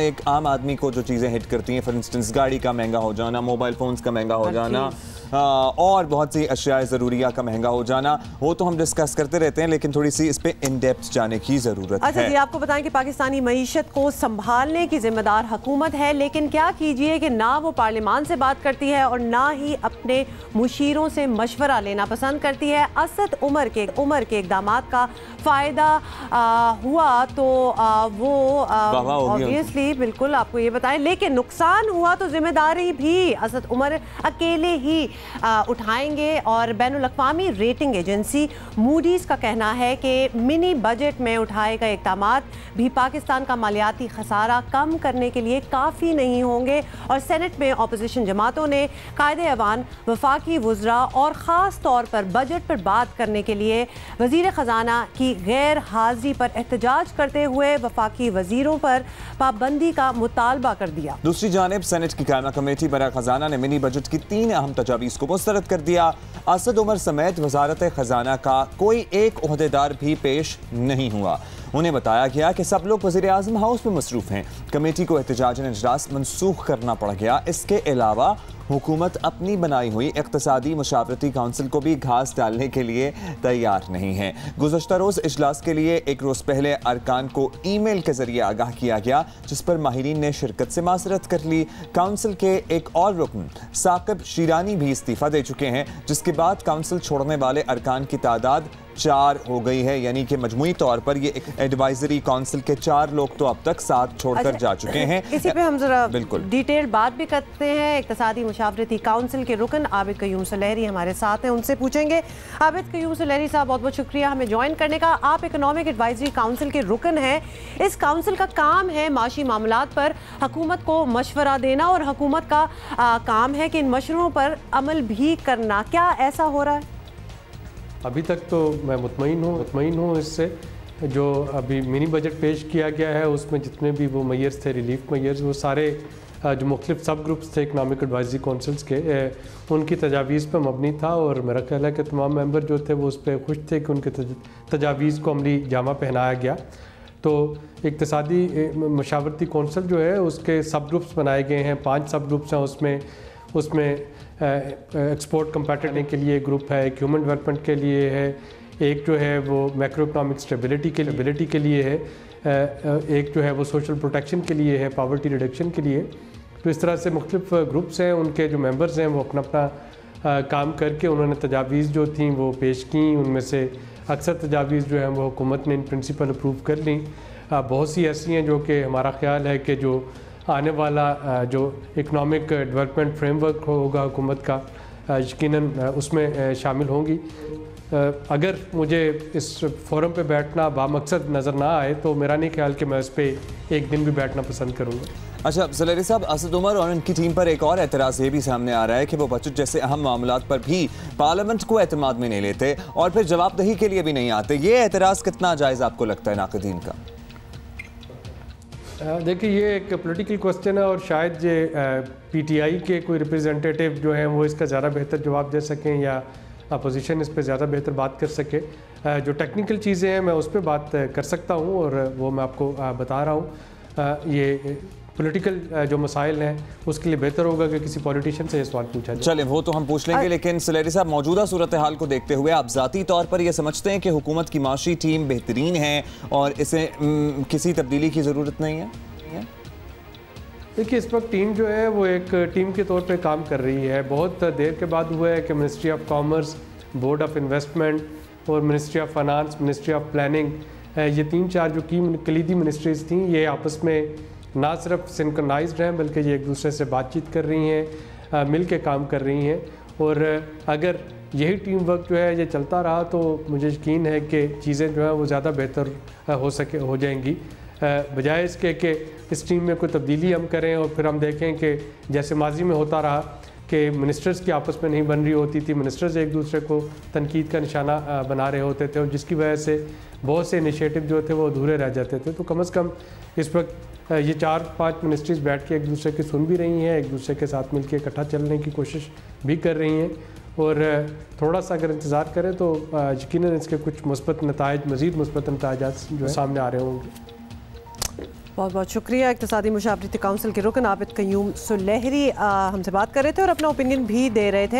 एक आम आदमी को जो चीज़ें हिट करती हैं, फॉर इंस्टेंस गाड़ी का महंगा हो जाना, मोबाइल फ़ोन्स का महंगा हो जाना, और बहुत सी अशिया ज़रूरिया का महंगा हो जाना, वो तो हम डिस्कस करते रहते हैं, लेकिन थोड़ी सी इस पे इन डेप्थ जाने की ज़रूरत है। अच्छा जी, आपको बताएं कि पाकिस्तानी मईशत को संभालने की जिम्मेदार हुकूमत है, लेकिन क्या कीजिए कि ना वो पार्लियामान से बात करती है और ना ही अपने मुशीरों से मशवरा लेना पसंद करती है। असद उमर के इकदामात का फ़ायदा हुआ तो वो ऑब्वियसली बिल्कुल आपको ये बताएं, लेकिन नुकसान हुआ तो जिम्मेदारी भी असद उमर अकेले ही उठाएंगे। और बैनुल अक़वामी रेटिंग एजेंसी मूडीज़ का कहना है कि मिनी बजट में उठाए गए इक़दामात भी पाकिस्तान का मालियाती खसारा कम करने के लिए काफ़ी नहीं होंगे। और सेनेट में अपोजिशन जमातों ने कायदे अवान, वफाकी वज़रा और ख़ास तौर पर बजट पर बात करने के लिए वज़ीर ख़जाना की गैर हाज़िरी पर एहतजाज करते हुए वफाकी वज़ीरों पर पाबंदी का मुतालबा कर दिया। दूसरी जानिब सेनेट की कायमा कमेटी बराए ख़जाना ने मिनी बजट की 3 अहम तजावीज़ को मुस्तरद कर दिया। असद उमर समेत वजारत ख़जाना का कोई एक ओहदेदार भी पेश नहीं हुआ। उन्हें बताया गया कि सब लोग वज़ीर आज़म हाउस में मसरूफ़ हैं। कमेटी को एहतजाजी इजलास मनसूख करना पड़ गया। इसके अलावा हुकूमत अपनी बनाई हुई इक़्तिसादी मुशावरती काउंसिल को भी घास डालने के लिए तैयार नहीं है। गुज़श्ता रोज़ इजलास के लिए एक रोज़ पहले अरकान को ईमेल के जरिए आगाह किया गया, जिस पर माहिरीन ने शिरकत से मासरत कर ली। काउंसिल के एक और रुकन साकिब शीरानी भी इस्तीफ़ा दे चुके हैं, जिसके बाद काउंसिल छोड़ने वाले अरकान की तादाद 4 हो गई है, यानी कि मजमूई तौर पर ये एडवाइजरी काउंसिल के 4 लोग तो अब तक साथ छोड़कर जा चुके हैं। इसी पे हम जरा बिल्कुल डिटेल बात भी करते हैं। इक़्तिसादी मुशावरती काउंसिल के रुकन आबिद क़य्यूम सुलहरी हमारे साथ हैं, उनसे पूछेंगे। आबिद क़य्यूम सुलहरी साहब, बहुत बहुत शुक्रिया हमें ज्वाइन करने का। आप इकोनॉमिक एडवाइजरी काउंसिल के रुकन हैं। इस काउंसिल का काम है माशी मामलात पर हुकूमत को मशवरा देना, और हुकूमत का काम है कि इन मशवरों पर अमल भी करना। क्या ऐसा हो रहा है? अभी तक तो मैं मुतमईन हूँ इससे। जो अभी मिनी बजट पेश किया गया है उसमें जितने भी वो मेयर्स थे, रिलीफ मेयर्स, वो सारे जो मुख्तलिफ सब ग्रुप्स थे इकनॉमिक एडवाइजरी काउंसिल्स के, उनकी तजावीज़ पर मबनी था। और मेरा ख्याल है कि तमाम मेंबर जो थे वो उस पर खुश थे कि उनके तजावीज़ को अमली जामा पहनाया गया। तो इक़्तिसादी मशावरती काउंसिल जो है उसके सब ग्रुप्स बनाए गए हैं, 5 सब ग्रुप्स हैं उसमें एक्सपोर्ट कंपैटिबिलिटी के लिए ग्रुप है, एक ह्यूमन डेवलपमेंट के लिए है, एक जो है वो मैक्रो इकनॉमिक स्टेबिलिटी के लिए है, एक जो है वो सोशल प्रोटेक्शन के लिए है, पावर्टी रिडक्शन के लिए। तो इस तरह से मुख्तलिफ ग्रुप्स हैं, उनके जो मेंबर्स हैं वो अपना अपना काम करके उन्होंने तजावीज़ जो थी वो पेश की। उनमें से अक्सर तजावीज़ जो हैं वो हुकूमत ने इन प्रिंसिपल अप्रूव कर ली। बहुत सी ऐसी हैं जो कि हमारा ख्याल है कि जो आने वाला जो इकनॉमिक डेवलपमेंट फ्रेमवर्क होगा हुकूमत का, यकीनन उसमें शामिल होंगी। अगर मुझे इस फोरम पे बैठना बामकसद नज़र ना आए तो मेरा नहीं ख्याल कि मैं इस पर एक दिन भी बैठना पसंद करूँगा। अच्छा सुलहरी साहब, असद उमर और उनकी टीम पर एक और एतराज़ ये भी सामने आ रहा है कि वो बजट जैसे अहम मामलात पर भी पार्लियामेंट को एतमाद में नहीं लेते और फिर जवाबदही के लिए भी नहीं आते। ये एतराज़ कितना जायज़ आपको लगता है नाक़दीन का? देखिए, ये एक पॉलिटिकल क्वेश्चन है और शायद ये पीटीआई के कोई रिप्रेजेंटेटिव जो हैं वो इसका ज़्यादा बेहतर जवाब दे सकें या अपोजिशन इस पर ज़्यादा बेहतर बात कर सके। जो टेक्निकल चीज़ें हैं मैं उस पर बात कर सकता हूँ और वो मैं आपको बता रहा हूँ। ये पॉलिटिकल जो मसाइल हैं उसके लिए बेहतर होगा कि किसी पॉलिटिशियन से ये सवाल पूछा जाए। चलें, वो तो हम पूछ लेंगे, लेकिन सुलहरी साहब मौजूदा सूरत हाल को देखते हुए आप ज़ाती तौर पर ये समझते हैं कि हुकूमत की माशी टीम बेहतरीन है और इसे किसी तब्दीली की ज़रूरत नहीं है? देखिए, इस वक्त टीम जो है वो एक टीम के तौर पे काम कर रही है। बहुत देर के बाद हुआ है कि ministry of commerce, board of investment और ministry of finance, ministry of planning, ये 3-4 जो की कलीदी मिनिस्ट्रीज़ थी, ये आपस में ना सिर्फ सिंक्रोनाइज्ड हैं बल्कि ये एक दूसरे से बातचीत कर रही हैं, मिल के काम कर रही हैं। और अगर यही टीम वर्क जो है ये चलता रहा तो मुझे यकीन है कि चीज़ें जो हैं वो ज़्यादा बेहतर हो जाएंगी, बजाय इसके कि इस टीम में कोई तब्दीली हम करें और फिर हम देखें कि जैसे माजी में होता रहा कि मिनिस्टर्स की आपस में नहीं बन रही होती थी, मिनिस्टर्स एक दूसरे को तनकीद का निशाना बना रहे होते थे और जिसकी वजह से बहुत से इनिशिएटिव जो थे वो अधूरे रह जाते थे। तो कम से कम इस वक्त ये 4-5 मिनिस्ट्रीज़ बैठ के एक दूसरे की सुन भी रही हैं, एक दूसरे के साथ मिल के इकट्ठा चलने की कोशिश भी कर रही हैं और थोड़ा सा अगर इंतज़ार करें तो यकीनन इसके कुछ मुस्बत नताइज, मज़ीद मुस्बत नताइज जो है सामने आ रहे होंगे। बहुत बहुत शुक्रिया। इक़्तिसादी मुशावरती काउंसिल के रुकन आबिद क़य्यूम सुलेहरी हमसे बात कर रहे थे और अपना ओपिनियन भी दे रहे थे।